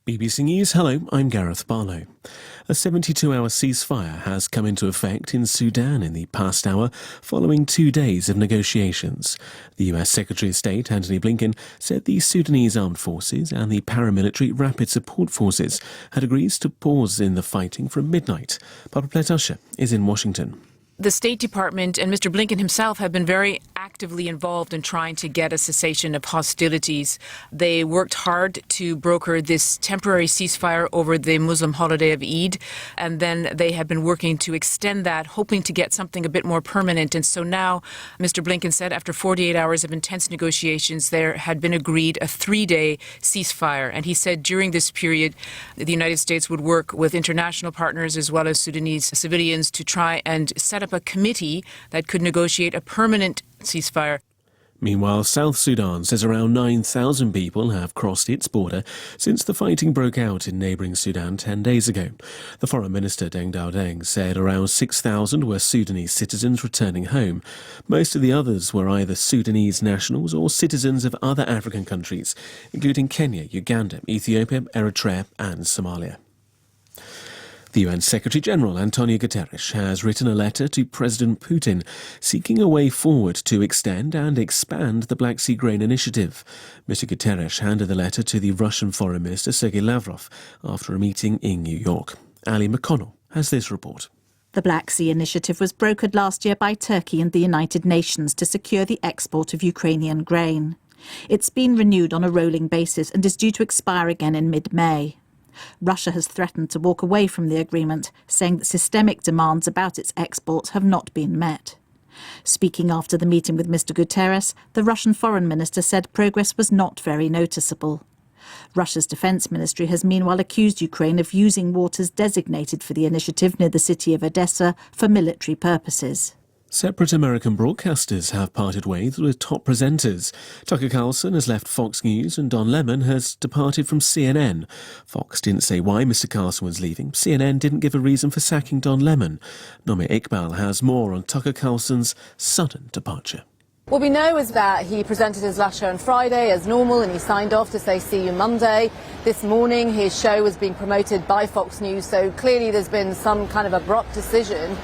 BBC News, hello, I'm Gareth Barlow. A 72-hour ceasefire has come into effect in Sudan in the past hour following 2 days of negotiations. The US Secretary of State, Antony Blinken, said the Sudanese Armed Forces and the paramilitary Rapid Support Forces had agreed to pause in the fighting from midnight. Papa Pletasha is in Washington. The State Department and Mr. Blinken himself have been very actively involved in trying to get a cessation of hostilities. They worked hard to broker this temporary ceasefire over the Muslim holiday of Eid, and then they have been working to extend that, hoping to get something a bit more permanent. And so now, Mr. Blinken said after 48 hours of intense negotiations, there had been agreed a 3-day ceasefire. And he said during this period, the United States would work with international partners as well as Sudanese civilians to try and set up a committee that could negotiate a permanent ceasefire. Meanwhile, South Sudan says around 9,000 people have crossed its border since the fighting broke out in neighbouring Sudan 10 days ago. The Foreign Minister Deng Dawdeng said around 6,000 were Sudanese citizens returning home. Most of the others were either Sudanese nationals or citizens of other African countries, including Kenya, Uganda, Ethiopia, Eritrea and Somalia. The UN Secretary-General Antonio Guterres has written a letter to President Putin seeking a way forward to extend and expand the Black Sea Grain Initiative. Mr. Guterres handed the letter to the Russian Foreign Minister Sergei Lavrov after a meeting in New York. Ali McConnell has this report. The Black Sea Initiative was brokered last year by Turkey and the United Nations to secure the export of Ukrainian grain. It's been renewed on a rolling basis and is due to expire again in mid-May. Russia has threatened to walk away from the agreement, saying that systemic demands about its exports have not been met. Speaking after the meeting with Mr. Guterres, the Russian foreign minister said progress was not very noticeable. Russia's defence ministry has meanwhile accused Ukraine of using waters designated for the initiative near the city of Odessa for military purposes. Separate American broadcasters have parted ways with top presenters. Tucker Carlson has left Fox News and Don Lemon has departed from CNN. Fox didn't say why Mr. Carlson was leaving. CNN didn't give a reason for sacking Don Lemon. Nomi Iqbal has more on Tucker Carlson's sudden departure. What we know is that he presented his last show on Friday as normal and he signed off to say see you Monday. This morning his show was being promoted by Fox News, so clearly there's been some kind of abrupt decision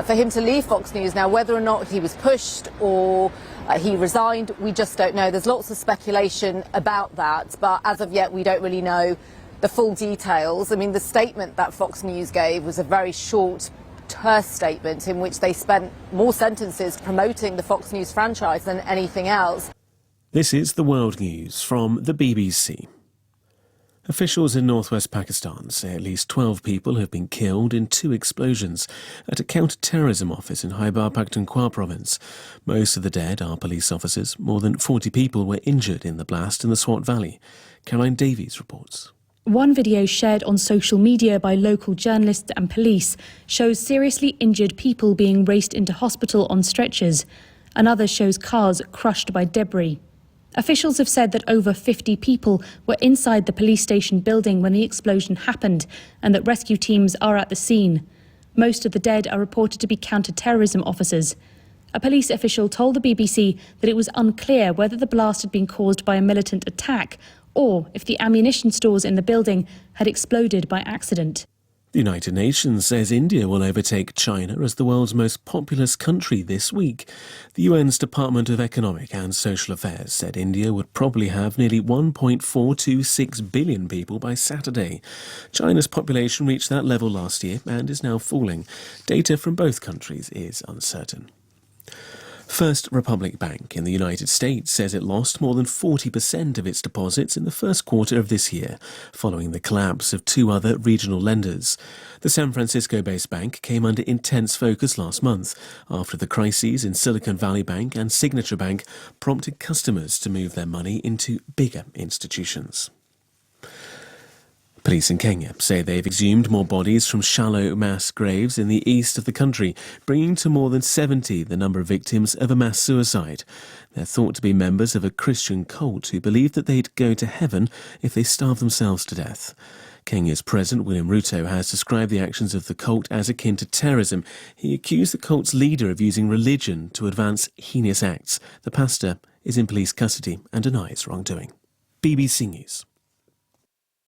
for him to leave Fox News. Now, whether or not he was pushed or he resigned, we just don't know. There's lots of speculation about that, but as of yet we don't really know the full details. I mean, the statement that Fox News gave was a very short, terse statement in which they spent more sentences promoting the Fox News franchise than anything else. This is the World News from the BBC. Officials in northwest Pakistan say at least 12 people have been killed in 2 explosions at a counter-terrorism office in Khyber Pakhtunkhwa province. Most of the dead are police officers. More than 40 people were injured in the blast in the Swat Valley. Caroline Davies reports. One video shared on social media by local journalists and police shows seriously injured people being raced into hospital on stretchers. Another shows cars crushed by debris. Officials have said that over 50 people were inside the police station building when the explosion happened and that rescue teams are at the scene. Most of the dead are reported to be counter-terrorism officers. A police official told the BBC that it was unclear whether the blast had been caused by a militant attack or if the ammunition stores in the building had exploded by accident. The United Nations says India will overtake China as the world's most populous country this week. The UN's Department of Economic and Social Affairs said India would probably have nearly 1.426 billion people by Saturday. China's population reached that level last year and is now falling. Data from both countries is uncertain. First Republic Bank in the United States says it lost more than 40% of its deposits in the first quarter of this year, following the collapse of 2 other regional lenders. The San Francisco-based bank came under intense focus last month after the crises in Silicon Valley Bank and Signature Bank prompted customers to move their money into bigger institutions. Police in Kenya say they've exhumed more bodies from shallow mass graves in the east of the country, bringing to more than 70 the number of victims of a mass suicide. They're thought to be members of a Christian cult who believed that they'd go to heaven if they starved themselves to death. Kenya's President William Ruto has described the actions of the cult as akin to terrorism. He accused the cult's leader of using religion to advance heinous acts. The pastor is in police custody and denies wrongdoing. BBC News.